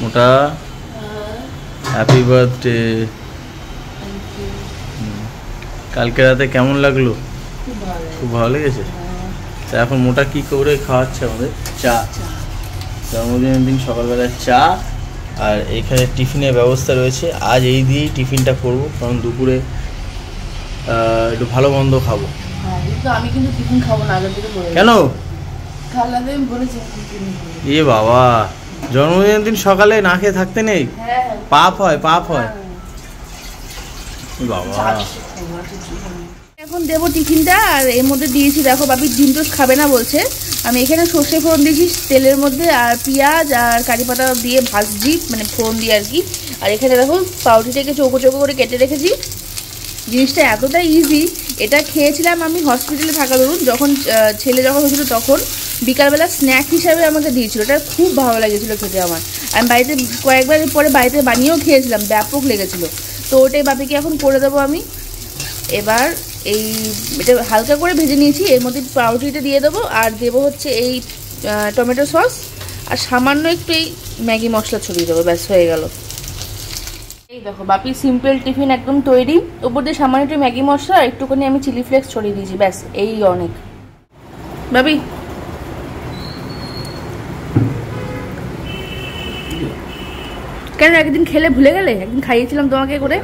মোটা happy birthday. কালকে রাতে কেমন লাগলো? খুব ভালো লেগেছে। তা এখন মোটা কি করে খাওয়াচ্ছে আমাদের? চা। জন্মদিনের দিন সকালবেলা চা, আর এখানে টিফিনের ব্যবস্থা রয়েছে। আজ এই দিয়েই টিফিনটা করব, কারণ দুপুরে একটু ভালো মন্দ খাবো। আমি কিন্তু টিফিন খাবো না আগে থেকে বলে। কেন? খালাতে আমি বলেছি এ বাবা, জন্মদিনের দিন সকালে না খেয়ে থাকতে নেই? পাপ হয়, পাপ হয় বাবা। এখন দেবো টিফিনটা, আর এর মধ্যে দিয়েছি দেখো, বাপি ডিম টোস্ট খাবে না বলছে। আমি এখানে সর্ষে ফোড়ন দিয়েছি তেলের মধ্যে, আর পেঁয়াজ আর কারি পাতা দিয়ে ভাজছি, মানে ফোড়ন দিয়ে আর কি। আর এখানে দেখো পাউরুটিটাকে চৌকো চৌকো করে কেটে রেখেছি। জিনিসটা এতটা ইজি, এটা খেয়েছিলাম আমি হসপিটালে থাকা ধরুন, যখন ছেলে যখন হয়েছিল তখন বিকালবেলা স্ন্যাক হিসাবে আমাকে দিয়েছিল। এটা খুব ভালো লেগেছিলো খেতে আমার। আমি বাড়িতে কয়েকবার পরে বাড়িতে বানিয়েও খেয়েছিলাম, ব্যাপক লেগেছিলো। তো ওটাই বাপিকে এখন করে দেবো আমি। এবার এই এটা হালকা করে ভেজে নিয়েছি, এর মধ্যে পাউরুটিটা দিয়ে দেবো, আর দেবো হচ্ছে এই টমেটো সস, আর সামান্য একটু এই ম্যাগি মশলা ছড়িয়ে দেবো, ব্যাস হয়ে গেল। এই দেখো বাপি সিম্পল টিফিন একদম তৈরি। ওপর দিয়ে সামান্য একটু ম্যাগি মশলা আর একটুখানি আমি চিলি ফ্লেক্স ছড়িয়ে দিয়েছি, ব্যাস এই অনেক। বাপি কেন একদিন খেলে ভুলে গেলে? একদিন খাইয়েছিলাম তোমাকে করে।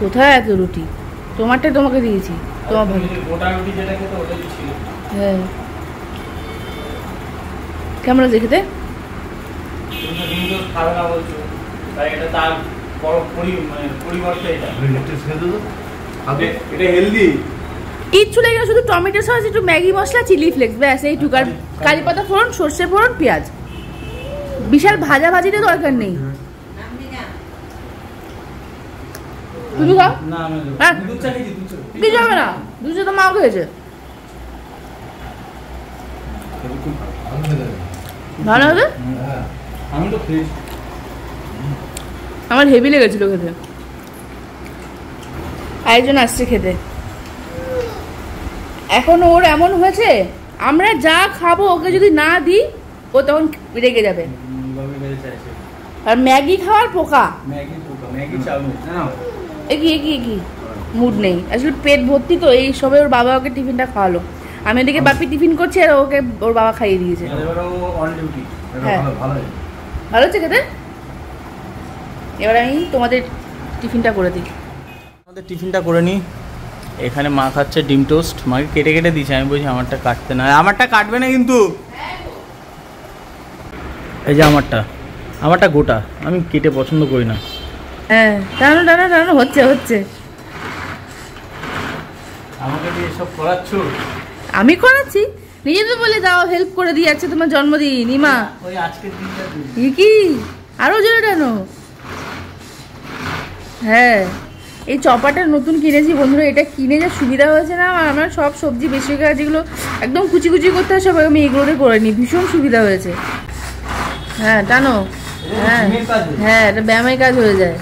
কোথায় এত রুটি? তোমারটা তোমাকে দিয়েছি, তোমার ভাই। হ্যাঁ কেমন আছে খেতে? কিচ্ছু লেগে শুধু টমেটো সস, একটু ম্যাগি মশলা, চিলি ফ্লেক্স, ব্যাস এইটুকু। আর কারি পাতা ফোড়ন, সর্ষে ফোড়ন, পেঁয়াজ। বিশাল ভাজা ভাজিটা দরকার নেই। তুমি খাও না, কিছু হবে না, দুধ চা তো মাও খেয়েছে। ভালো হবে? আমার হেভি লেগেছিল খেতে। আরেকজন আসছে খেতে। এখন ওর এমন হয়েছে, আমরা যা খাবো ওকে যদি না দিই ও তখন রেগে যাবে। আর ম্যাগি খাওয়ার পোকা, কি মুড নেই আসলে, পেট ভর্তি তো, এই সবে ওর বাবা ওকে টিফিনটা খাওয়ালো। আমি ওদিকে বাপি টিফিন করছি আর ওকে ওর বাবা খাইয়ে দিয়েছে। হ্যাঁ ভালো হচ্ছে খেতে। এবার আমি তোমাদের টিফিনটা করে দিই। আমাদের টিফিনটা করে নিই। এখানে মা খাচ্ছে ডিম টোস্ট, মাকে কেটে কেটে দিয়েছে। আমি বলছি আমারটা কাটতে না, আমারটা কাটবে না কিন্তু। এই যে আমারটা গোটা, আমি কেটে পছন্দ করি না। হ্যাঁ টানো টানো টানো, হচ্ছে হচ্ছে। আমাকে দিয়ে এসব করাচ্ছ? আমি করাচ্ছি, নিজে তো বলে দাও হেল্প করে দিয়ে যাচ্ছে, তোমার জন্মদিন ইমা। ওই আজকের দিনটা কি আরো জোরে টানো। হ্যাঁ এই চপারটা নতুন কিনেছি বন্ধুরা, এটা কিনে যা সুবিধা হয়েছে না আমার, সব সবজি বেশিরভাগ যেগুলো একদম কুচি কুচি করতে হয় সব আমি এগুলোতে করে নিই, ভীষণ সুবিধা হয়েছে। হ্যাঁ টানো। হ্যাঁ হ্যাঁ এটা ব্যায়ামের কাজ হয়ে যায়।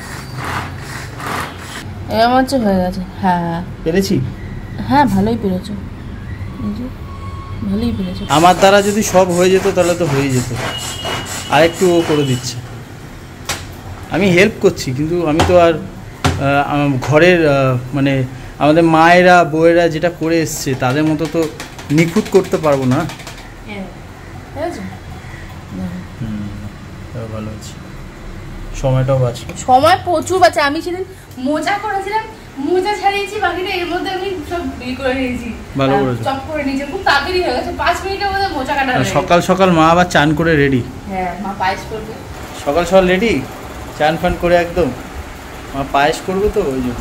এরকম হচ্ছে, হয়ে গেছে। হ্যাঁ পেরেছি। হ্যাঁ ভালোই পেরেছো, ভালোই পেরেছো। আমার দ্বারা যদি সব হয়ে যেত তাহলে তো হয়ে যেত, আর একটু ও করে দিচ্ছে। আমি হেল্প করছি, কিন্তু আমি তো আর ঘরের মানে আমাদের মায়েরা বউয়েরা যেটা করে এসছে তাদের মতো তো নিখুঁত করতে পারবো না। ভালো আছে, সময়টাও বাঁচে, সময় প্রচুর বাঁচে। আমি সেদিন মোজা করেছিলাম, মোজা ছাড়িয়েছি, বাকিটা এর মধ্যে আমি সব করে নিয়েছি। ভালো করেছো, চপ করে নিয়েছি, খুব তাড়াতাড়ি হয়ে গেছে, 5 মিনিটের মধ্যে মোজা কাটা হয়ে গেছে। সকাল সকাল মা আবার চান করে রেডি। হ্যাঁ মা পায়েস করবে সকাল সকাল রেডি, চান ফান করে একদম। মা পায়েস করবে তো ওই জন্য।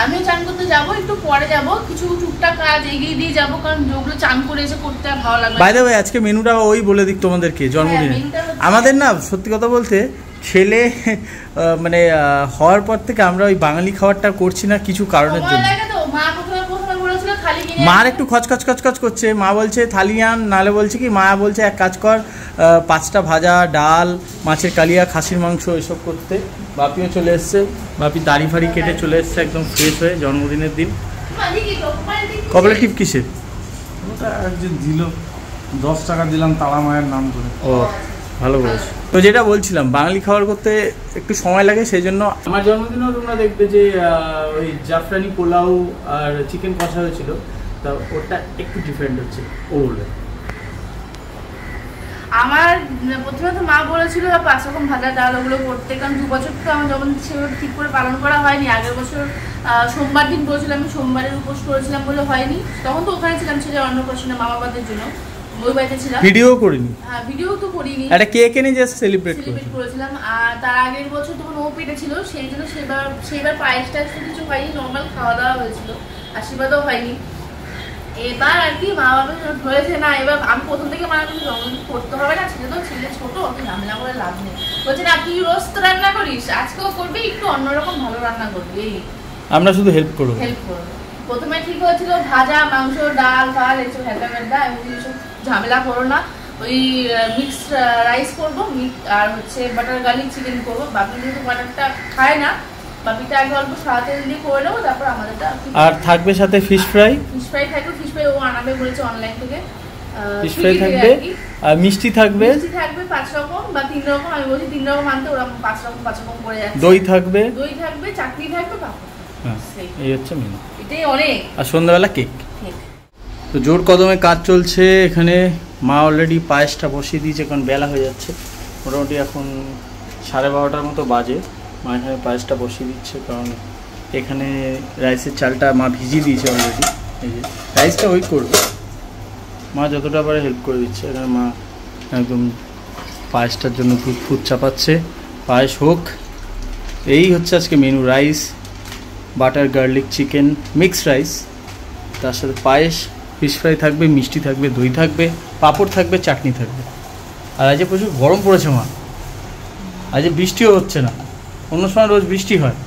আমিও চান করতে যাবো, একটু পরে যাবো, কিছু টুকটাক কাজ এগিয়ে দিয়ে যাবো, কারণ যেগুলো চান করে এসে করতে আর ভালো লাগবে। বাই দ্য ওয়ে আজকে মেনুটা ওই বলে দিক তোমাদেরকে, জন্মদিনে আমাদের না সত্যি কথা বলতে ছেলে মানে হওয়ার পর থেকে আমরা ওই বাঙালি খাবারটা করছি না কিছু কারণের জন্য। মার একটু খচখচ করছে, মা বলছে থালি আন, নালে বলছে কি মা বলছে এক কাজ কর 5টা ভাজা, ডাল, মাছের কালিয়া, খাসির মাংস এসব করতে। বাপিও চলে এসছে, বাপি দাড়ি ফাড়ি কেটে চলে এসছে একদম ফ্রেশ হয়ে জন্মদিনের দিন। কপালে টিপ কিসের? ওটা একজন দিল। 10 টাকা দিলাম তারা মায়ের নাম করে। ও ভালো করেছো। তো যেটা বলছিলাম, বাঙালি খাবার করতে একটু সময় লাগে, সেই জন্য আমার জন্মদিনেও তোমরা দেখবে যে ওই জাফরানি পোলাও আর চিকেন কষা হয়েছিল, তা ওটা একটু ডিফারেন্ট হচ্ছে ও বলবে। আমার প্রথমে তো মা বলেছিল 5 রকম ভাজা ডাল ওগুলো করতে, কারণ 2 বছর তো আমার জন্মদিন সেভাবে ঠিক করে পালন করা হয়নি। আগের বছর সোমবার দিন বলেছিলাম, আমি সোমবারের উপোস করেছিলাম বলে হয়নি, তখন তো ওখানে ছিলাম, ছিল অন্নপ্রাশনে মামাবাদের জন্য, ওই বাড়িতে ছিলাম। ভিডিও করিনি? হ্যাঁ ভিডিও তো করিনি, একটা কেক এনে জাস্ট সেলিব্রেট করেছিলাম। আর তার আগের বছর তখন ও পেটে ছিল, সেই জন্য সেবার পায়েসটা কিছু হয়নি, নর্মাল খাওয়া দাওয়া হয়েছিল, আশীর্বাদও হয়নি। এবার আর কি মা বাবা হয়েছে না, এবার আমি প্রথম থেকে মা জন্মদিন করতে হবে না, ছেলে তো ছেলে ছোট, ওকে ঝামেলা করে লাভ নেই। বলছে না তুই রোজ তো রান্না করিস, আজকেও করবি, একটু অন্যরকম ভালো রান্না করবি, আমরা শুধু হেল্প করবো। প্রথমে ঠিক হয়েছিল ভাজা মাংস ডাল ফাল এসব হেলদা মেলদা, এবং এইসব ঝামেলা করো না, ওই মিক্সড রাইস করবো আর হচ্ছে বাটার গার্লিক চিকেন করবো। বাপি যেহেতু বাটারটা খায় না, বাপিটা আগে অল্প সাদা তেল দিয়ে করে নেবো, তারপর আমাদেরটা। আর থাকবে সাথে ফিশ ফ্রাই। থাকবে, ফিশ ফ্রাই ও আনাবে বলেছে অনলাইন থেকে। ফিশ ফ্রাই থাকবে আর মিষ্টি থাকবে 5 রকম বা 3 রকম, আমি বলছি 3 রকম আনতে, ওরা 5 রকম করে যাচ্ছে। দই থাকবে, চাটনি থাকবে, হ্যাঁ এই হচ্ছে মেনু, এটাই অনেক। আর সন্ধ্যাবেলা কেক। তো জোর কদমে কাজ চলছে এখানে। মা অলরেডি পায়েসটা বসিয়ে দিয়েছে, কারণ বেলা হয়ে যাচ্ছে, মোটামুটি এখন 12:30টার মতো বাজে। মা এখানে পায়েসটা বসিয়ে দিচ্ছে, কারণ এখানে রাইসের চালটা মা ভিজিয়ে দিয়েছে অলরেডি। এই যে রাইসটা ওই করবে, মা যতটা পারে হেল্প করে দিচ্ছে। এখানে মা একদম পায়েসটার জন্য দুধ চাপাচ্ছে, পায়েস হোক। এই হচ্ছে আজকে menu, rice, butter garlic chicken, mixed rice, তার সাথে পায়েস, ফিশ ফ্রাই থাকবে, মিষ্টি থাকবে, দই থাকবে, পাঁপড় থাকবে, চাটনি থাকবে। আর আজ প্রচুর গরম পড়েছে মা, আজ বৃষ্টিও হচ্ছে না, অন্য সময় রোজ বৃষ্টি হয়।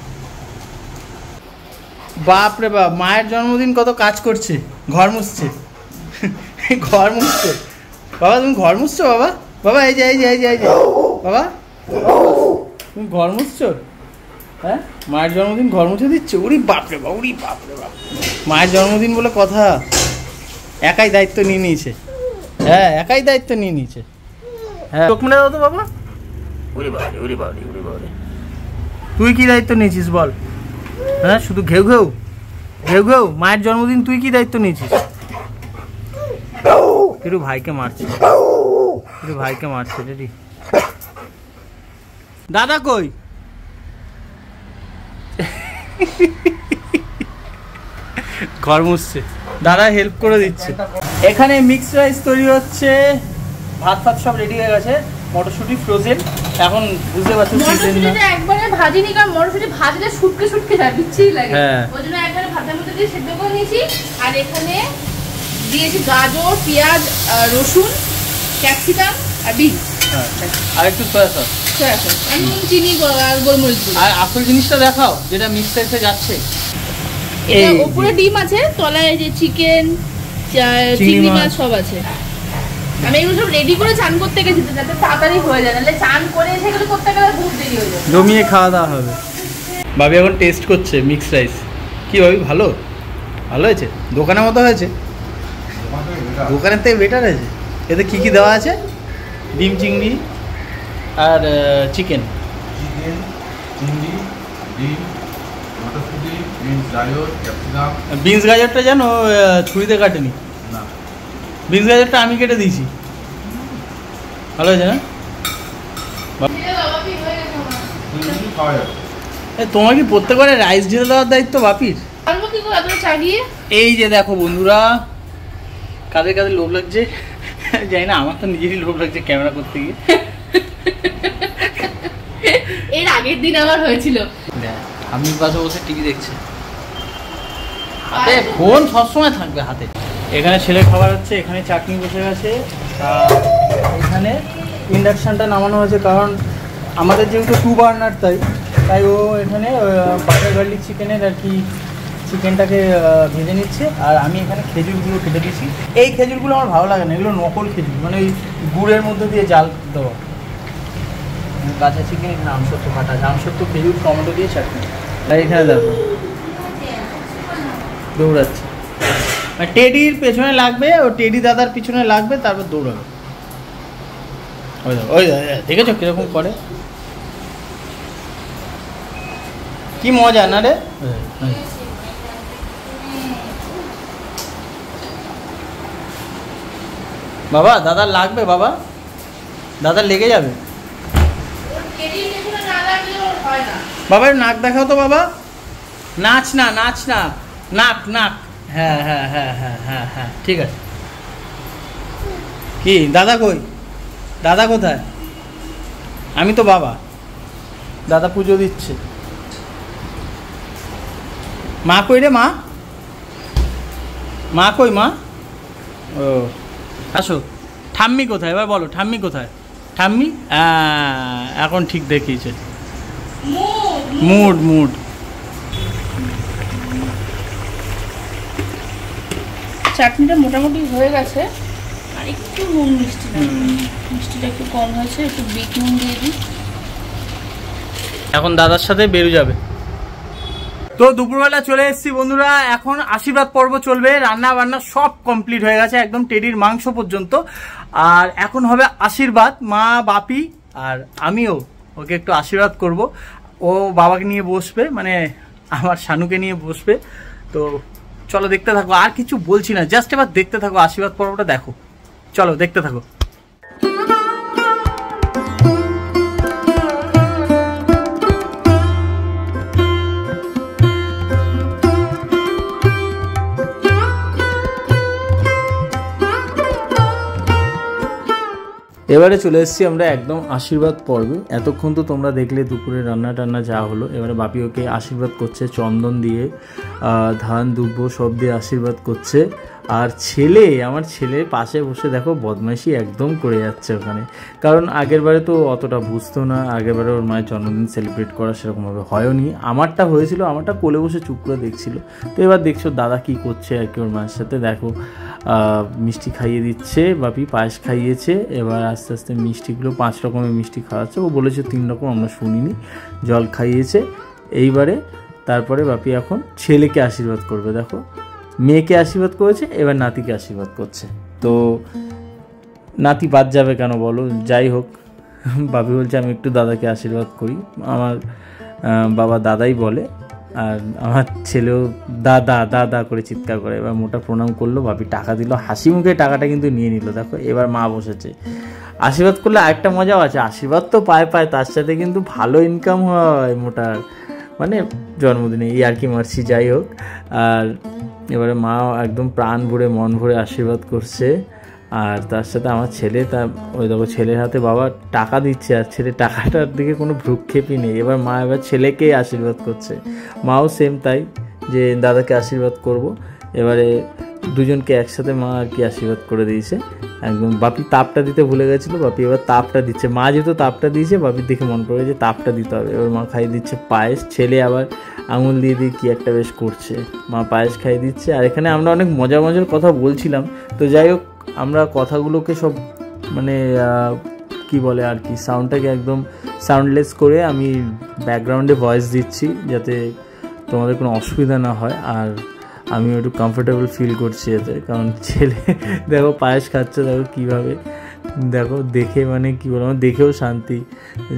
বাপ রে বাপ, মায়ের জন্মদিন কত কাজ করছে, ঘর মুছছে ঘর মুছছে। বাবা তুমি ঘর মুছছো? বাবা বাবা এই যে এই যে এই যে এই যে বাবা তুমি ঘর মুছছো? হ্যাঁ মায়ের জন্মদিন ঘর মুছে দিচ্ছে? উরি বাপরে বাপ, উরি বাপরে বাপ, মায়ের জন্মদিন বলে কথা, একাই দায়িত্ব নিয়ে নিয়েছে। হ্যাঁ একাই দায়িত্ব নিয়ে নিয়েছে। হ্যাঁ চোখ মেলে দাও তো বাবা। উরি বাবারে উরি বাবারে উরি বাবারে, তুই কি দায়িত্ব নিয়েছিস বল? হ্যাঁ শুধু ঘেউ ঘেউ ঘেউ ঘেউ, মায়ের জন্মদিন তুই কি দায়িত্ব নিয়েছিস? একটু ভাইকে মারছে, একটু ভাইকে মারছে রেডি। দাদা কই? ঘর মুছছে, দাদা হেল্প করে দিচ্ছে। এখানে মিক্সড রাইস তৈরি হচ্ছে, ভাত ফাত সব রেডি হয়ে গেছে, মটরশুঁটি ফ্রোজেন। এখন বুঝতে পারছো মটরশুঁটিটা একবারে ভাজিনি, কারণ মটরশুঁটি ভাজলে শুটকে শুটকে যায়, বিচ্ছিরি লাগে, ওই জন্য একবারে ভাতের মধ্যে দিয়ে সেদ্ধ করে নিয়েছি। আর এখানে দিয়েছি গাজর, পেঁয়াজ, রসুন, ক্যাপসিকাম আর বিন, আর একটু সয়া সস, চিনি আর গোলমরিচ। আর আসল জিনিসটা দেখাও যেটা মিক্সড রাইসে যাচ্ছে। এটা উপরে ডিম আছে, তলায় এই যে চিকেন, চিংড়ি মাছ সব আছে। আমি এগুলো সব রেডি করে চান করতে গেছি যাতে তাড়াতাড়ি হয়ে যায়, নাহলে চান করে এসে এগুলো করতে গেলে বহুত দেরি হয়ে যায়। জমিয়ে খাওয়া দাওয়া হবে। ভাবি এখন টেস্ট করছে মিক্সড রাইস। কি ভাবি ভালো? ভালো হয়েছে? দোকানের মতো হয়েছে? দোকানের থেকে বেটার হয়েছে। এতে কী কী দেওয়া আছে? ডিম, চিংড়ি আর চিকেন। চিকেন, চিংড়ি, ডিম, মটরশুঁটি, বিনস, গাজর, ক্যাপসিকাম। বিনস গাজরটা জানো ছুরিতে কাটেনি, না বিনস গাজরটা আমি কেটে দিয়েছি। ভালো হয়েছে না? তোমার কি প্রত্যেকবারে রাইস ঢেলে দেওয়ার দায়িত্ব বাপির? এই যে দেখো বন্ধুরা, কাদের কাদের লোভ লাগছে জানি না, আমার তো নিজেরই লোভ লাগছে ক্যামেরা করতে গিয়ে। এর আগের দিন আবার হয়েছিল, আমি পাশে বসে টিভি দেখছি, হাতে ফোন সবসময় থাকবে হাতে। এখানে ছেলে খাবার হচ্ছে, এখানে চাটনি বসে গেছে, আর এখানে ইন্ডাকশানটা নামানো হয়েছে, কারণ আমাদের যেহেতু 2 বার্নার, তাই ও এখানে বাটার গার্লিক চিকেনের আর কি চিকেনটাকে ভেজে নিচ্ছে। আর আমি এখানে খেজুরগুলো কেটে দিয়েছি। এই খেজুরগুলো আমার ভালো লাগে না, এগুলো নকল খেজুর, মানে ওই গুড়ের মধ্যে দিয়ে জাল দেওয়া। কাঁচা চিকেন, এখানে আমসত্ব কাটা, আমসত্ব খেজুর, টমেটো দিয়ে চাটনি। আর এখানে দেখো দৌড়াচ্ছে। টেডির পেছনে লাগবে, ও টেডি দাদার পিছনে লাগবে, তারপর দৌড়াবে। ওই দেখেছো কিরকম করে, কি মজা না রে। বাবা দাদার লাগবে, বাবা দাদার লেগে যাবে। বাবা নাক দেখাও তো বাবা, নাচ না নাচ না, নাক নাক, হ্যাঁ হ্যাঁ হ্যাঁ হ্যাঁ হ্যাঁ হ্যাঁ ঠিক আছে। কি দাদা কই, দাদা কোথায়? আমি তো বাবা, দাদা পুজো দিচ্ছে। মা কই রে, মা মা কই, মা ও আসো। ঠাম্মি কোথায় এবার বলো, ঠাম্মি কোথায়? ঠাম্মি এখন ঠিক দেখিয়েছে, মুড মুড। চাটনিটা মোটামুটি হয়ে গেছে, আর একটু নুন মিষ্টি না, মিষ্টিটা একটু কম হয়েছে, একটু বিট নুন দিয়ে দিই। এখন দাদার সাথে বেরো যাবে। তো দুপুরবেলা চলে এসেছি বন্ধুরা, এখন আশীর্বাদ পর্ব চলবে, রান্না বান্না সব কমপ্লিট হয়ে গেছে, একদম টেডির মাংস পর্যন্ত। আর এখন হবে আশীর্বাদ, মা বাপি আর আমিও ওকে একটু আশীর্বাদ করব। ও বাবাকে নিয়ে বসবে, মানে আমার শানুকে নিয়ে বসবে। তো চলো দেখতে থাকো, আর কিছু বলছি না, জাস্ট এবার দেখতে থাকো, আশীর্বাদ পর্বটা দেখো, চলো দেখতে থাকো। এবারে চলে এসেছি আমরা একদম আশীর্বাদ পর্বে। এতক্ষণ তো তোমরা দেখলে দুপুরে রান্না টান্না যা হলো, এবারে বাপি ওকে আশীর্বাদ করছে চন্দন দিয়ে, ধান দুব্ব সব দিয়ে আশীর্বাদ করছে। আর ছেলে, আমার ছেলের পাশে বসে দেখো বদমাইশি একদম করে যাচ্ছে ওখানে, কারণ আগের বারে তো অতটা বুঝতো না, আগের বারে ওর মায়ের জন্মদিন সেলিব্রেট করা সেরকমভাবে হয়নি। আমারটা হয়েছিল, আমারটা কোলে বসে চুপ করে দেখছিল। তো এবার দেখছো দাদা কি করছে আর কি ওর মায়ের সাথে, দেখো মিষ্টি খাইয়ে দিচ্ছে, বাপি পায়েস খাইয়েছে, এবার আস্তে আস্তে মিষ্টিগুলো 5 রকমের মিষ্টি খাওয়াচ্ছে, ও বলেছে 3 রকম, আমরা শুনিনি, জল খাইয়েছে। এইবারে তারপরে বাপি এখন ছেলেকে আশীর্বাদ করবে, দেখো মেয়েকে আশীর্বাদ করেছে, এবার নাতিকে আশীর্বাদ করছে। তো নাতি বাদ যাবে কেন বলো, যাই হোক বাপি বলছে আমি একটু দাদাকে আশীর্বাদ করি, আমার বাবা দাদাই বলে, আর আমার ছেলেও দাদা দাদা করে চিৎকার করে। এবার মোটা প্রণাম করলো, বাপি টাকা দিল, হাসি মুখে টাকাটা কিন্তু নিয়ে নিল। দেখো এবার মা বসেছে, আশীর্বাদ করলে আরেকটা মজাও আছে, আশীর্বাদ তো পায় তার সাথে কিন্তু ভালো ইনকাম হয় মোটার, মানে জন্মদিনে এই আর কি মারছি, যাই হোক। আর এবারে মা একদম প্রাণ ভরে মন ভরে আশীর্বাদ করছে। আর তার সাথে আমার ছেলে, তার ওই দেখো ছেলের হাতে বাবা টাকা দিচ্ছে, আর ছেলে টাকাটার দিকে কোনো ভ্রুক্ষেপই নেই। এবার মা এবার ছেলেকেই আশীর্বাদ করছে, মাও সেম তাই, যে দাদাকে আশীর্বাদ করব। এবারে দুজনকে একসাথে মা আর কি আশীর্বাদ করে দিয়েছে একদম। বাপি তাপটা দিতে ভুলে গেছিলো, বাপি এবার তাপটা দিচ্ছে, মা যেহেতু তাপটা দিয়েছে বাপির দেখে মন পড়ে যে তাপটা দিতে হবে। এবার মা খাইয়ে দিচ্ছে পায়েস, ছেলে আবার আঙুল দিয়ে দিয়ে কী একটা বেশ করছে, মা পায়েস খাইয়ে দিচ্ছে। আর এখানে আমরা অনেক মজার মজার কথা বলছিলাম, তো যাই হোক আমরা কথাগুলোকে সব মানে কি বলে আর কি, সাউন্ডটাকে একদম সাউন্ডলেস করে আমি ব্যাকগ্রাউন্ডে ভয়েস দিচ্ছি, যাতে তোমাদের কোনো অসুবিধা না হয়, আর আমি একটু কমফোর্টেবল ফিল করছি এতে। কারণ ছেলে দেখো পায়েস খাচ্ছে, দেখো কীভাবে, দেখো দেখে মানে কী বলো, আমার দেখেও শান্তি।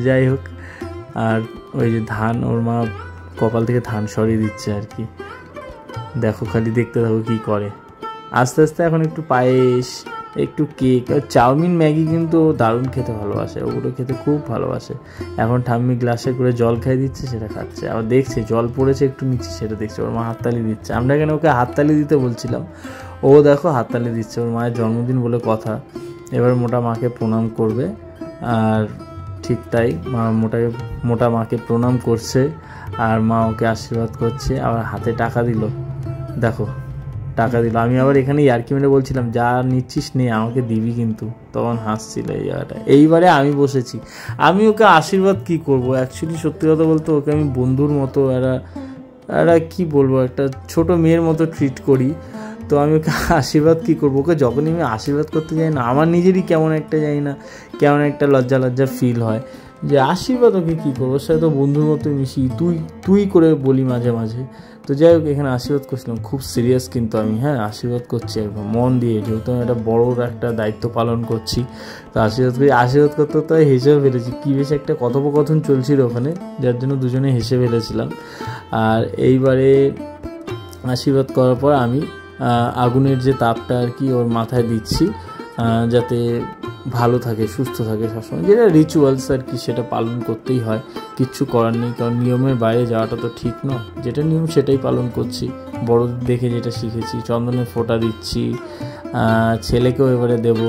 যাই হোক, আর ওই যে ধান ওর মা কপাল থেকে ধান সরিয়ে দিচ্ছে আর কি, দেখো খালি দেখতে থাকো কী করে। আস্তে আস্তে এখন একটু পায়েস, একটু কেক, আর চাউমিন ম্যাগি কিন্তু দারুণ খেতে ভালোবাসে, ওগুলো খেতে খুব ভালোবাসে। এখন ঠাম্মি গ্লাসে করে জল খাই দিচ্ছে, সেটা খাচ্ছে, আবার দেখছে জল পড়েছে একটু নিচ্ছে, সেটা দেখছে, ওর মা হাততালি দিচ্ছে। আমরা এখানে ওকে হাততালি দিতে বলছিলাম, ও দেখো হাততালি দিচ্ছে, ওর মায়ের জন্মদিন বলে কথা। এবার মোটা মাকে প্রণাম করবে, আর ঠিক তাই মা মোটা মাকে প্রণাম করছে, আর মা ওকে আশীর্বাদ করছে। আবার হাতে টাকা দিল, দেখো টাকা দিল। আমি আবার এখানে ইয়ার্কি মেরে বলছিলাম যা নিচ্ছিস নে, আমাকে দিবি কিন্তু, তখন হাসছিল এই জায়গাটা। এইবারে আমি বসেছি, আমি ওকে আশীর্বাদ কি করব, অ্যাকচুয়ালি সত্যি কথা বলতে ওকে আমি বন্ধুর মতো, এরা কি বলবো, একটা ছোট মেয়ের মতো ট্রিট করি। তো আমি ওকে আশীর্বাদ কী করবো, ওকে যখনই আমি আশীর্বাদ করতে যাই না, আমার নিজেরই কেমন একটা, জানি না কেমন একটা লজ্জা ফিল হয় যে আশীর্বাদ ওকে কী করবো, ওর সাথে তো বন্ধুর মতোই মিশি, তুই তুই করে বলি মাঝে মাঝে। তো যাই হোক এখানে আশীর্বাদ করছিলাম, খুব সিরিয়াস কিন্তু আমি, হ্যাঁ আশীর্বাদ করছি একদম মন দিয়ে, যেহেতু আমি একটা বড় একটা দায়িত্ব পালন করছি। তো আশীর্বাদ করি, আশীর্বাদ করতে তো হেসেও ফেলেছি, কী বেশ একটা কথোপকথন চলছিল ওখানে, যার জন্য দুজনে হেসে ফেলেছিলাম। আর এইবারে আশীর্বাদ করার পর আমি আগুনের যে তাপটা আর কি ওর মাথায় দিচ্ছি, যাতে ভালো থাকে সুস্থ থাকে সবসময়, যেটা রিচুয়ালস আর কি, সেটা পালন করতেই হয়, কিচ্ছু করার নেই, কারণ নিয়মের বাইরে যাওয়াটা তো ঠিক নয়, যেটা নিয়ম সেটাই পালন করছি, বড়দের দেখে যেটা শিখেছি। চন্দনের ফোঁটা দিচ্ছি, ছেলেকেও এবারে দেব।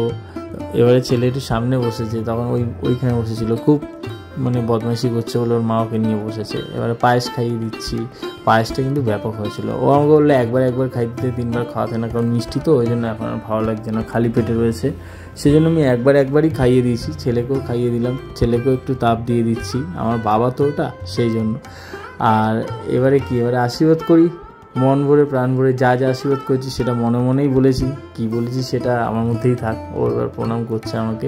এবারে ছেলে একটু সামনে বসেছে, তখন ওইখানে বসেছিল, খুব মানে বদমাইশি করছে বলে ওর মা ওকে নিয়ে বসেছে। এবারে পায়েস খাইয়ে দিচ্ছি, পায়েসটা কিন্তু ব্যাপক হয়েছিল। ও আমাকে বললো একবার খাই দিতে, 3বার খাওয়াতে না, কারণ মিষ্টি তো, ওই জন্য এখন আর ভালো লাগছে না, খালি পেটে রয়েছে, সেই জন্য আমি একবারই খাইয়ে দিয়েছি। ছেলেকেও খাইয়ে দিলাম, ছেলেকেও একটু তাপ দিয়ে দিচ্ছি, আমার বাবা তো ওটা, সেই জন্য। আর এবারে আশীর্বাদ করি মন ভরে প্রাণ ভরে, যা যা আশীর্বাদ করেছি সেটা মনে মনেই বলেছি, কি বলেছি সেটা আমার মধ্যেই থাক। ও এবার প্রণাম করছে আমাকে।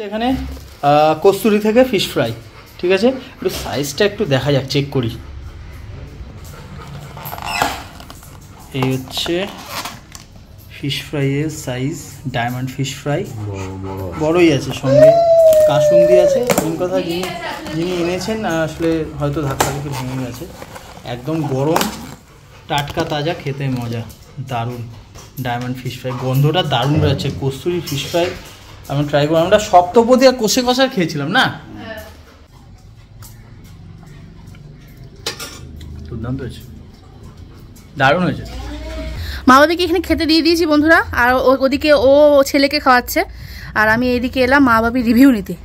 এখানে কস্তুরি থেকে ফিশ ফ্রাই, ঠিক আছে, একটু সাইজটা একটু দেখা যাক, চেক করি। এই হচ্ছে ফিশ ফ্রাইয়ের সাইজ, ডায়মন্ড ফিশ ফ্রাই, বড়ই আছে, সঙ্গে কাসুন্দি আছে। মেন কথা যিনি এনেছেন আসলে হয়তো ধাক্কা থেকে ভেঙে গেছে, একদম গরম টাটকা তাজা, খেতে মজা, দারুণ ডায়মন্ড ফিশ ফ্রাই, গন্ধটা দারুণ বেরোচ্ছে। কস্তুরি ফিশ ফ্রাই আমি ট্রাই করলাম, আমরা সপ্তপদী আর কষে কষার খেয়েছিলাম না, দুর্দান্ত হয়েছে, দারুণ হয়েছে। মা বাবাকে এখানে খেতে দিয়ে দিয়েছি বন্ধুরা, আর ওদিকে ও ছেলেকে খাওয়াচ্ছে, আর আমি এইদিকে এলাম মা বাবির রিভিউ নিতে।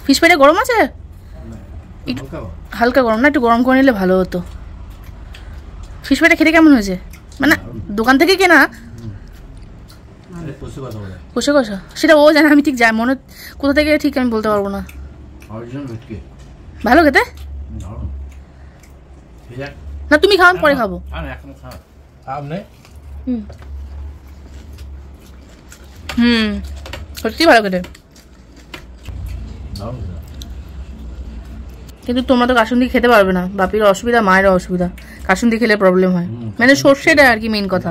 ফিশ ফ্রাইটা গরম আছে, হালকা গরম না, একটু গরম করে নিলে ভালো হতো। ফিশ ফ্রাইটা খেতে কেমন হয়েছে, মানে দোকান থেকে কেনা কষে কষা, সেটা ও জানে, আমি ঠিক যাই মনে কোথা থেকে ঠিক আমি বলতে পারবো না। ভালো খেতে না, তুমি খাও, পরে খাবো। সত্যি ভালো খেতে, কিন্তু তোমরা তো কাসুন্দি খেতে পারবে না, বাপির অসুবিধা, মায়ের অসুবিধা, কাসুন্দি খেলে প্রবলেম হয়, মানে সর্ষেটা আর কি মেন কথা।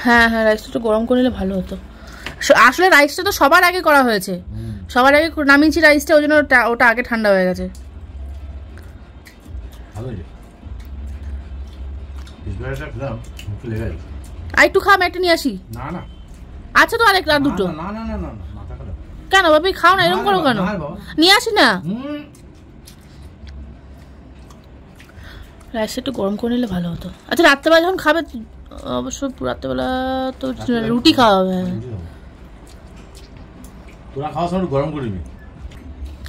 হ্যাঁ হ্যাঁ, রাইসটা একটু গরম করে নিলে ভালো হতো। আসলে রাইসটা তো সবার আগে করা হয়েছে, সবার আগে নামিয়েছি রাইসটা, ওই জন্য ওটা আগে ঠান্ডা হয়ে গেছে। আর একটু খাম, একটা নিয়ে আসি। আচ্ছা তো আরেক রাত দুটো, কেন বাপি খাও না, এরকম করো কেন, নিয়ে আসি না। রাইসটা একটু গরম করে নিলে ভালো হতো। আচ্ছা রাত্রেবেলা যখন খাবে, অবশ্য রাত্রেবেলা তো রুটি খাওয়া হবে।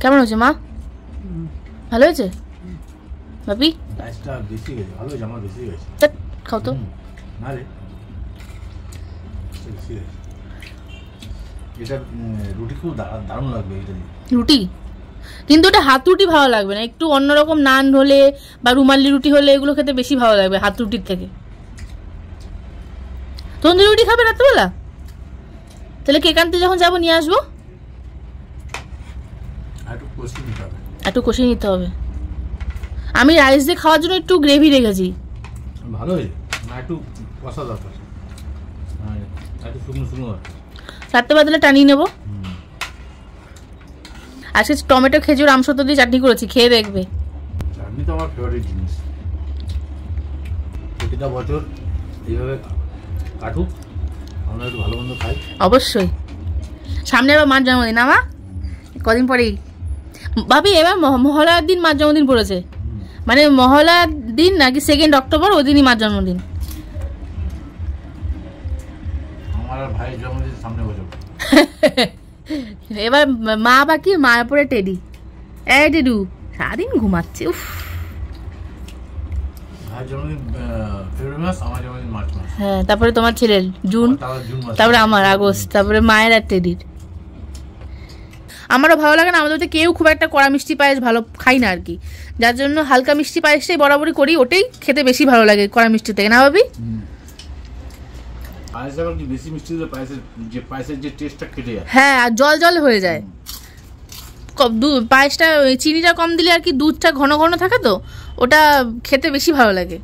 কেমন হয়েছে মা, ভালো হয়েছে বাপি? খাও তো, রুটি কিন্তু ওটা হাত রুটি ভালো লাগবে না, একটু অন্যরকম নান হলে বা রুমালি রুটি হলে এগুলো খেতে বেশি ভালো লাগবে হাত রুটির থেকে। তন্দুরি রুটি খাবে রাত্রেবেলা? তাহলে কেক আনতে যখন যাবো নিয়ে আসবো, একটু কষিয়ে নিতে হবে। আমি রাইস দিয়ে খাওয়ার জন্য একটু গ্রেভি রেখেছি, ভালো হয়েছে না, একটু কষা দরকার, একটু শুকনো শুকনো রাত্রে বাদলে টানিয়ে নেবো। আজকে টমেটো খেজুর আমসত্ব দিয়ে চাটনি করেছি, খেয়ে দেখবে। চাটনি তো আমার ফেভারিট জিনিস, প্রতিটা বছর এইভাবে কাটুক, আমরা একটু ভালো মন্দ খাই। অবশ্যই, সামনে আবার মার জন্মদিন, আমার কদিন পরেই ভাবি, এবার মহালয়ার দিন মার জন্মদিন পড়েছে, মানে মহালয়ার দিন নাকি 2 অক্টোবর, ওই দিনই মার জন্মদিন। আমার ভাইয়ের জন্মদিন সামনে বছর। এবার মা বাকি, মায়ের পরে টেডি। এই টেডু সারাদিন ঘুমাচ্ছে, উফ। হ্যাঁ, তারপরে তোমার ছেলের জুন, তারপরে আমার আগস্ট, তারপরে মায়ের আর টেডির। আমারও ভালো লাগে না, আমাদের কেউ খুব একটা কড়া মিষ্টি পায়েস ভালো খাই না আর কি, যার জন্য হালকা মিষ্টি পায়েসটাই বরাবরই করি, ওটাই খেতে বেশি ভালো লাগে কড়া মিষ্টি থেকে, না ভাবি? হ্যাঁ, আর জল জল হয়ে যায়, পায়েসটা চিনিটা কম দিলে আর কি, দুধটা ঘন ঘন থাকে তো, ওটা খেতে বেশি ভালো লাগে।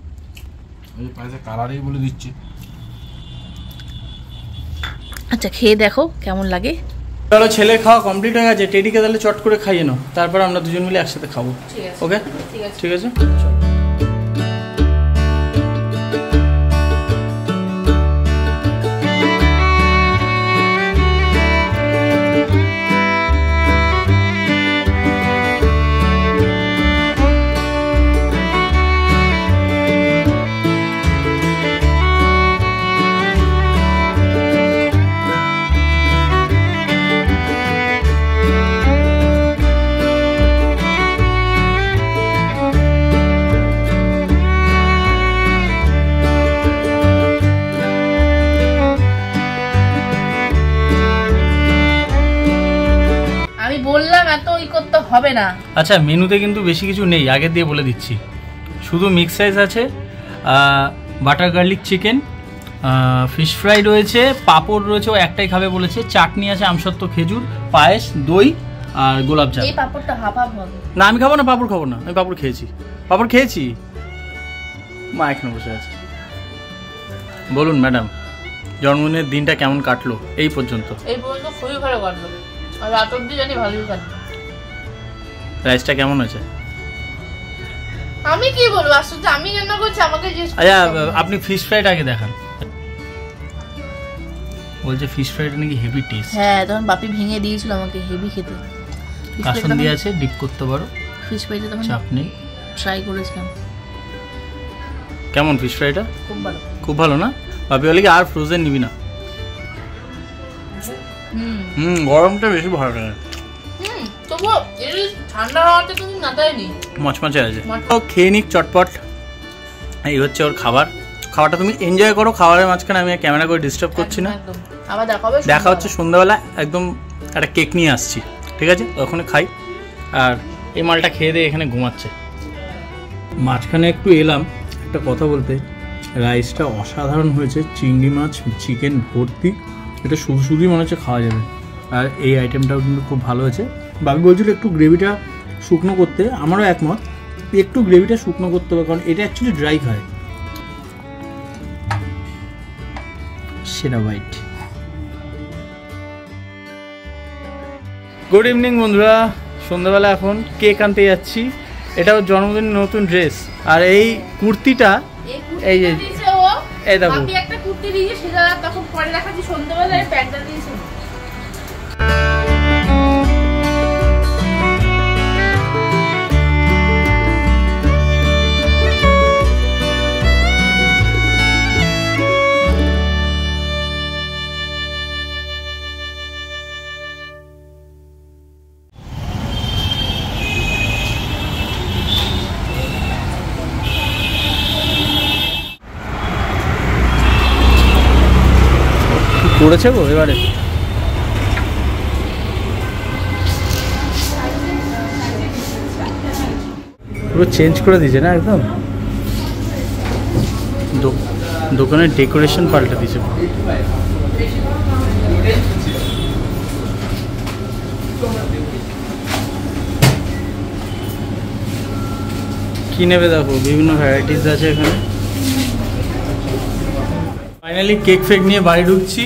আচ্ছা, খেয়ে দেখো কেমন লাগে। চলো, ছেলে খাওয়া কমপ্লিট হয়ে গেছে, টেডিকে তাহলে চট করে খাইয়ে নাও, তারপর আমরা দুজন মিলে একসাথে খাবো। ওকে, ঠিক আছে। হবে না। আচ্ছা, মেনুতে কিন্তু বেশি কিছু নেই, আগে দিয়ে বলে দিচ্ছি, শুধু মিক্স রাইস আছে, butter garlic chicken, fish fry রয়েছে, পাঁপড় রয়েছে, ও একটাই খাবে বলেছে, চাটনি আছে, আমসত্ত্ব, খেজুর, পায়েস, দই আর গোলাপ জাম। এই পাঁপড়টা হাফ হাফ হবে না, আমি খাবো না, পাঁপড় খাবো না, আমি পাঁপড় খেয়েছি। মা এখানে বসে আছে। বলুন ম্যাডাম, জন্মদিনের দিনটা কেমন কাটলো এই পর্যন্ত? খুবই ভালো কাটলো, আর রাত অবধি জানি ভালোই কাটলো। রাইসটা কেমন আছে? আমি কি বলবো, আসলে আমি রান্না করছি, আমাকে জিজ্ঞেস। আচ্ছা, আপনি ফিশ ফ্রাইটা আগে দেখান। বলছে ফিশ ফ্রাইটা নাকি হেভি টেস্ট। হ্যাঁ, তখন বাপি ভেঙে দিয়েছিল আমাকে, হেভি খেতে। কাসুন দিয়ে আছে, ডিপ করতে পারো। ফিশ ফ্রাইটা তখন চাপ নেই, ট্রাই করেছিলাম। কেমন ফিশ ফ্রাইটা? খুব ভালো। খুব ভালো না? বাপি বলে কি আর ফ্রোজেন নিবি না? গরমটা বেশি ভালো লাগে। তবুও এর ঠান্ডা হওয়াতে তুমি নাতায়নি, মচমচে আছে। খেয়ে নিক চটপট। এই হচ্ছে ওর খাবারটা তুমি এনজয় করো। খাবারের মাঝখানে আমি ক্যামেরা করে ডিস্টার্ব করছি না। আবার দেখা হচ্ছে সন্ধ্যাবেলা, একদম একটা কেক নিয়ে আসছি, ঠিক আছে? ওখানে খাই। আর এই মালটা খেয়ে দিয়ে এখানে ঘুমাচ্ছে। মাঝখানে একটু এলাম একটা কথা বলতে, রাইসটা অসাধারণ হয়েছে, চিংড়ি মাছ, চিকেন ভর্তি, এটা শুধুই মনে হচ্ছে খাওয়া যাবে। আর এই আইটেমটাও কিন্তু খুব ভালো হয়েছে। বাবু বলছিল একটু গ্রেভিটা শুকনো করতে, আমারও একমত, একটু গ্রেভিটা শুকনো করতে হবে, কারণ এটা অ্যাকচুয়ালি ড্রাই খায়। সেটা হোয়াইট। গুড ইভিনিং বন্ধুরা, সন্ধ্যাবেলা এখন কেক আনতে যাচ্ছি। এটা ওর জন্মদিনের নতুন ড্রেস, আর এই কুর্তিটা এই যে এই দেখো, একটা কুর্তি দিয়েছে, সেটা তখন পরে দেখাচ্ছি সন্ধ্যাবেলায় প্যান্টটা দিয়েছে। করেছে গো এবারে। পুরো চেঞ্জ করে দিয়েছে না একদম, দোকানের ডেকোরেশন পাল্টে দিয়েছে। কি নেবে দেখো, বিভিন্ন ভ্যারাইটিস আছে এখানে। ফাইনালি কেক ফেক নিয়ে বাড়ি ঢুকছি,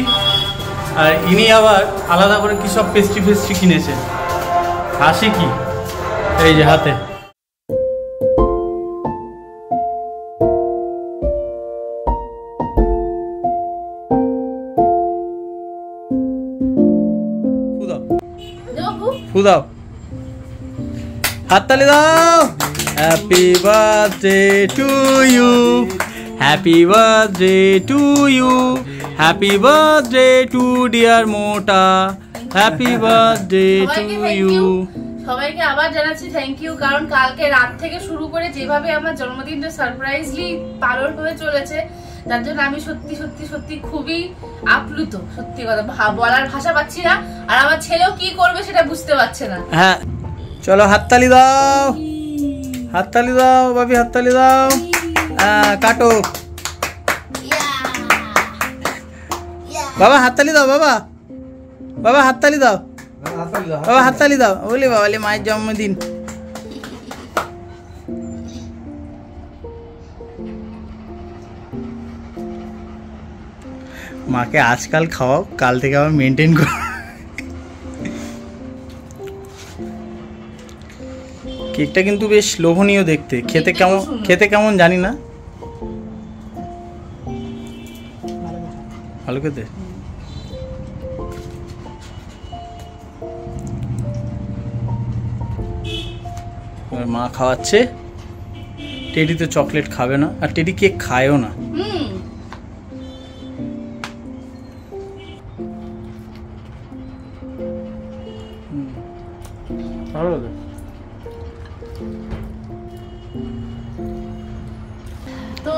আর ইনি আবার আলাদা করে কি সব পেস্ট্রি কিনেছে। হাসি কি, এই যে হাতে। ফুদাও, হাততালি দাও। Happy birthday to you, happy birthday to you, happy birthday to dear মোটা, হ্যাপি বার্থডে টু ইউ। সবাইকে আবার জানাচ্ছি থ্যাংক ইউ, কারণ কালকে রাত থেকে শুরু করে যেভাবে আমার জন্মদিনটা সারপ্রাইজলি পালন হয়ে চলেছে, তার জন্য আমি সত্যি সত্যি সত্যি খুবই আপ্লুত, সত্যি কথা বলার ভাষা পাচ্ছি না। আর আমার ছেলেও কি করবে সেটা বুঝতে পারছে না। হ্যাঁ চলো হাততালি দাও, হাততালি দাও বাবি, হাততালি দাও। কাটো বাবা, হাততালি দাও বাবা, বাবা হাততালি দাও, বাবা হাততালি দাও। বলি বাবালি মায়ের জন্মদিন। মাকে আজকাল খাওয়াও, কাল থেকে আবার মেনটেন করো। কেকটা কিন্তু বেশ লোভনীয় দেখতে, খেতে কেমন জানি না, ভালো খেতে। মা খাওয়াচ্ছে। টেডি তো চকলেট খাবে না, আর টেডি কেক খায়ও না। ভালো লাগে। তো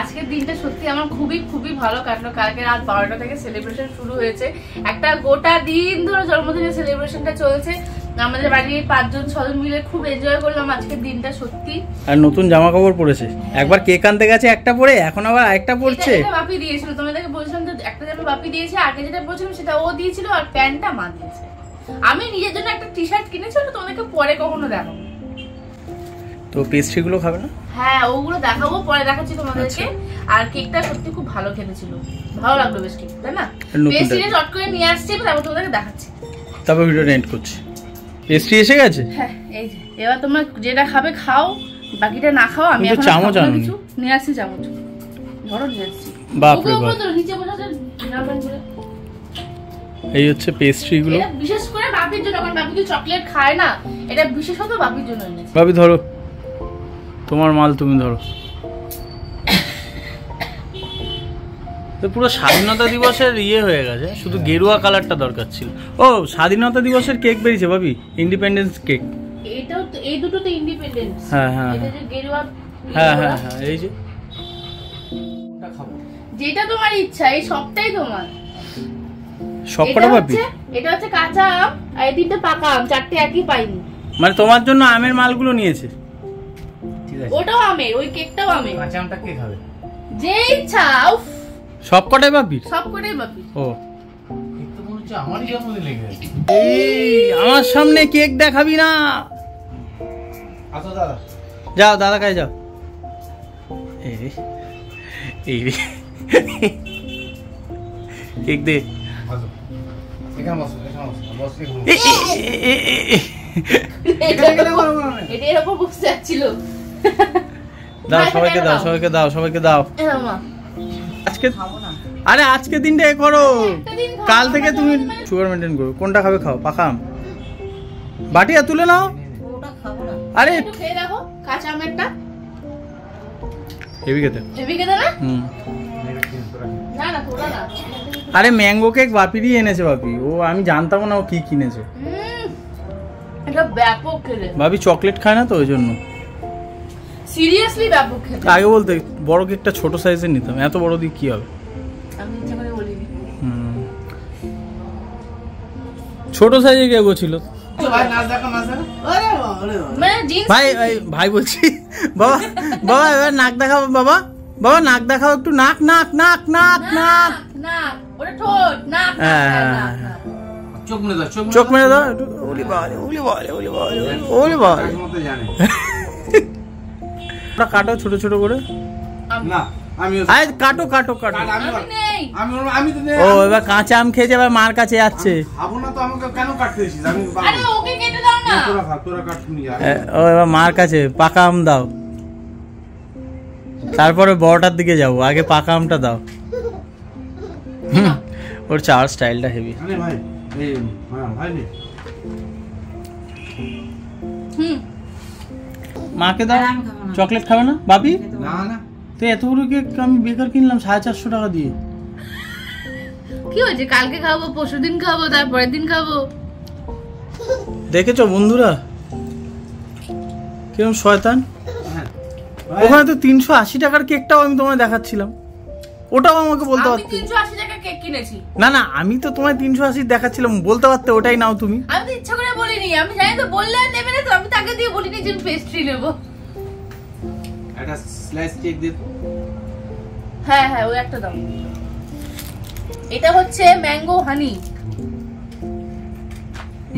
আজকের দিনটা সত্যি আমার খুবই খুবই ভালো কাটলো। কালকে রাত 12টা থেকে সেলিব্রেশন শুরু হয়েছে, একটা গোটা দিন ধরে জন্মদিনের সেলিব্রেশনটা চলছে। আমাদের বাড়ির 5-6 মিলে খুব এনজয় করলাম আজকের দিনটা সত্যি। আর নতুন জামা কাপড় পরেছে, একবার কেক আনতে গেছে একটা পরে, এখন আবার আরেকটা পরছে। এটা বাপি দিয়েছিল, তোমাদেরকে বলছিলাম তো একটা জামা বাপি দিয়েছে, আগে যেটা বলছিলাম সেটা ও দিয়েছিল, আর প্যান্টটা মা দিয়েছে। আমি নিজের জন্য একটা টি-শার্ট কিনেছি, ওটা তোমাদেরকে পরে কখনো দেখাবো। তো পেস্ট্রিগুলো খাবে না? হ্যাঁ ওগুলো দেখাবো, পরে দেখাচ্ছি তোমাদেরকে। আর কেকটা সত্যি খুব ভালো খেতে ছিল, ভালো লাগলো বেশ কেক, তাই না? পেস্ট্রিটা চট করে নিয়ে আসছি, তারপর তোমাদেরকে দেখাচ্ছি, তারপর ভিডিওটা এন্ড করছি। পেস্ট্রি এসে গেছে। হ্যাঁ এই যে, এবার তোমরা যেটা খাবে খাও, বাকিটা না খাও। আমি এখন চামচ আনো, কিছু নিয়ে আসছি, চামচ ধরো নিয়ে আসছি। বাপ রে বাপ, নিচে বসাতে এই হচ্ছে পেস্ট্রিগুলো। এটা বিশেষ করে বাপির জন্য, কারণ বাপি তো চকলেট খায় না, এটা বিশেষত বাপির জন্য এনেছি। বাপি ধরো, তোমার মাল তুমি ধরো। তো পুরো স্বাধীনতা দিবসের হয়ে গেছে, শুধু গেরুয়া কালারটা দরকার ছিল। ও স্বাধীনতা দিবসের কেক বেরিয়েছে বাপি, ইন্ডিপেন্ডেন্স কেক। এটাও তো, এই দুটো তো ইন্ডিপেন্ডেন্স। হ্যাঁ হ্যাঁ এটা যে গেরুয়া, হ্যাঁ হ্যাঁ হ্যাঁ, এই যে যেটা তোমার ইচ্ছা, এই সবটাই তোমার। সবকটা বাপি। এটা হচ্ছে কাঁচা আম, আর এই তিনটে পাকা আম, চারটে একই পাইনি। মানে তোমার জন্য আমের মালগুলো নিয়েছে। ঠিক আছে, ওটাও আমের, ওই কেকটাও আমের। কাঁচা আমটা কে খাবে? যে ইচ্ছা। উফ, সবকটাই বাপি, সবকটাই বাপি। ও কেক তো মনে হচ্ছে আমারই জন্মদিন লেগে গেছে। এই আমার সামনে কেক দেখাবি না। আসো দাদা, যাও দাদা কাছে যাও। এই রে, এই রে, কেক দে। আসো এখানে বসো, এখানে বসো, বসো এখানে। এটা এরকম বসে যাচ্ছিল। দাও সবাইকে দাও, সবাইকে দাও, সবাইকে দাও। আজকে আরে আজকে দিনটা এ করো, কাল থেকে তুমি সুগার মেনটেন করো। কোনটা খাবে খাও, পাকা আম বাটিয়া তুলে নাও। আরে একটু খেয়ে দেখো, কাঁচা আমেরটা হেভি খেতে। হেভি খেতে না? না না তোরা না। আরে ম্যাঙ্গো কেক বাপিরই এনেছে বাপি, ও আমি জানতাম না ও কি কিনেছে। এটা ব্যাপক খেলে। বাপি চকলেট খায় না তো ওই জন্য। সিরিয়াসলি ব্যাপক খেলে। আগে বলতে বড় কেকটা ছোট সাইজের নিতাম, এত বড় দিয়ে কি হবে। আমি ইচ্ছা করে বলিনি। ছোট সাইজের কেকও ছিল। ভাই নাচ দেখা, নাচ দেখা। মানে জিন্স ভাই ভাই বলছি, বাবা বাবা এবার নাক দেখাও বাবা, বাবা নাক দেখাও একটু, নাক নাক নাক নাক নাক না, ওটা ঠোঁট, না চোখ মেরে দাও, চোখ মেরে দাও একটু। ওলি বাবা, ওলি বাবা, ওলি বাবা, ওলি বাবা। জানে ওটা কাটো ছোট ছোট করে। না আমি আরে কাটো কাটো কাটো। আমি নেই। আমি তো নেই। ও এবার কাঁচা আম খেয়েছে, এবার মার কাছে যাচ্ছে। খাবো না তো, আমাকে কেন কাটতে দিছিস? আমি আরে ওকে কেটে দাও না। তোরা খা, তোরা কাট শুনি। ও এবার মার কাছে পাকা আম দাও, তারপরে বড়টার দিকে যাবো, আগে পাকা আমটা দাও। ওর চার স্টাইলটা হেভি। আরে ভাই এই ভাই নে। মাকে দাও। চকলেট খাবে না বাপি? না না, তো এত বড় কেক আমি বেকার কিনলাম 450 টাকা দিয়ে। কি হয়েছে? কালকে খাবো, পরশুদিন খাবো, তারপরের দিন খাবো। দেখেছো বন্ধুরা কিরকম শয়তান। ওখানে তো 380 টাকার কেকটাও আমি তোমায় দেখাচ্ছিলাম। ওটাও আমাকে বলতে আমি পারতে। 380 টাকা কেক কিনেছি। না না, আমি তো তোমায় 380 দেখাচ্ছিলাম, বলতে পারতে ওটাই নাও তুমি। আমি তো ইচ্ছা করে বলিনি, আমি জানি তো বললে আর নেবে না, তো আমি তাকে দিয়ে বলিনি যে পেস্ট্রি নেব। একটা স্লাইস কেক দে তো। হ্যাঁ হ্যাঁ, ওই একটা দাও। এটা হচ্ছে ম্যাঙ্গো হানি।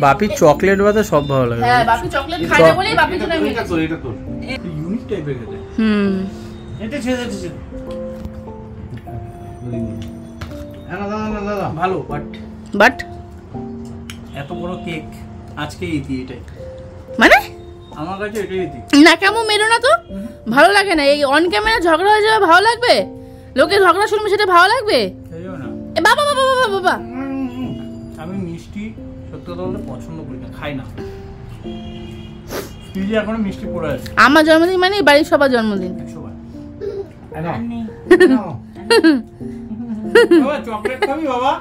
বাপি চকলেট বাদে সব ভালো লাগে। হ্যাঁ, বাপি চকলেট খায় না বলেই বাপির জন্য আমি এটা এনেছি। তোর, এটা তোর। ইউনিক টাইপের খেতে। এটা ছেড়ে দে। না ভালো, বাট এত বড় কেক আজকে ইতি, এটাই মানে আমার কাছে এটাই ইতি। না, কেমন মেরো না তো, ভালো লাগে না। এই অন ক্যামেরা ঝগড়া হয়ে যাবে, ভালো লাগবে? লোকে ঝগড়া শুনবে, সেটা ভালো লাগবে? না এ বাবা বাবা বাবা বাবা, আমি মিষ্টি সত্যি কথা বলতে পছন্দ করি না, খাই না। ফ্রিজে এখনো মিষ্টি পড়ে আছে। আমার জন্মদিন মানে বাড়ির সবার জন্মদিন। 100 বার। বাবা চকলেট খাবি বাবা?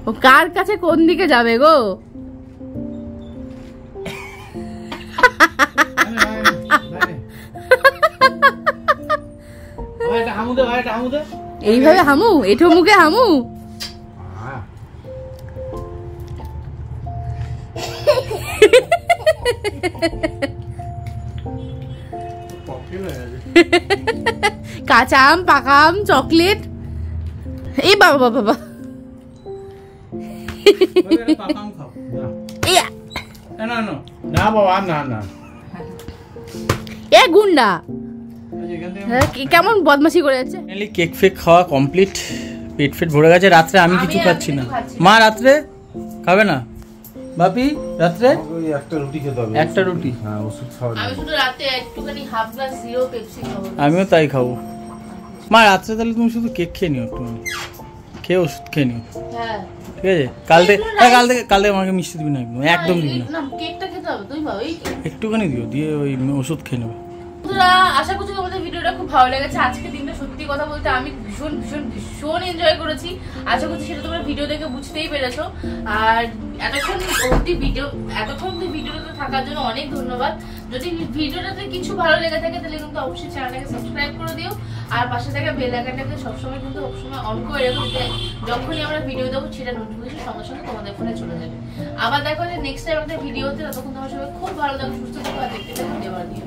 ও কার কাছে কোন দিকে যাবে গো? এইভাবে হামু, এঠো মুখে হামু। কাঁচা আম, পাকা আম, চকলেট। এই বাবা বাবা বাবা, না বাবা, না না। এ গুন্ডা কেমন বদমাশি করে যাচ্ছে। কেক ফেক খাওয়া কমপ্লিট, পেট ফেট ভরে গেছে। রাত্রে আমি কিছু খাচ্ছি না। মা রাত্রে খাবে না? বাপি রাত্রে ওই একটা রুটি খেতে হবে। একটা রুটি? হ্যাঁ, ওষুধ খাওয়া। আমি শুধু রাতে একটুখানি হাফ গ্লাস জিরো পেপসি খাবো। আমিও তাই খাবো। মা রাত্রে তাহলে তুমি শুধু কেক খেয়ে নিও, একটু খেয়ে ওষুধ খেয়ে নিও, হ্যাঁ ঠিক আছে? কাল থেকে আমাকে মিষ্টি দিবি না, একদম দিবি না। না, কেকটা খেতে হবে, তুই ভাব। এই একটুখানি দিও, দিয়ে ওই ওষুধ খেয়ে নেবে। বন্ধুরা, আশা করছি তোমাদের ভিডিওটা খুব ভালো লেগেছে। আজকে দিনটা সত্যি কথা বলতে আমি ভীষণ ভীষণ ভীষণ এনজয় করেছি। আশা করছি সেটা তোমরা ভিডিও দেখে বুঝতেই পেরেছো। আর এতক্ষণ অবধি ভিডিওটাতে থাকার জন্য অনেক ধন্যবাদ। যদি ভিডিওটাতে কিছু ভালো লেগে থাকে তাহলে কিন্তু অবশ্যই চ্যানেলটাকে সাবস্ক্রাইব করে দিও। আর পাশে থাকা বেল আইকনটাকে সবসময় কিন্তু সবসময় অন করে রেখো, যখনই আমরা ভিডিও দেবো সেটা নোটিফিকেশন সঙ্গে সঙ্গে তোমাদের ফোনে চলে যাবে। আবার দেখো যে নেক্সট টাইম একটা ভিডিওতে, ততক্ষণ তোমার সবাই খুব ভালো থাকো, সুস্থ থাকো, আর দেখতে থাকো দেওয়ার নিয়ে।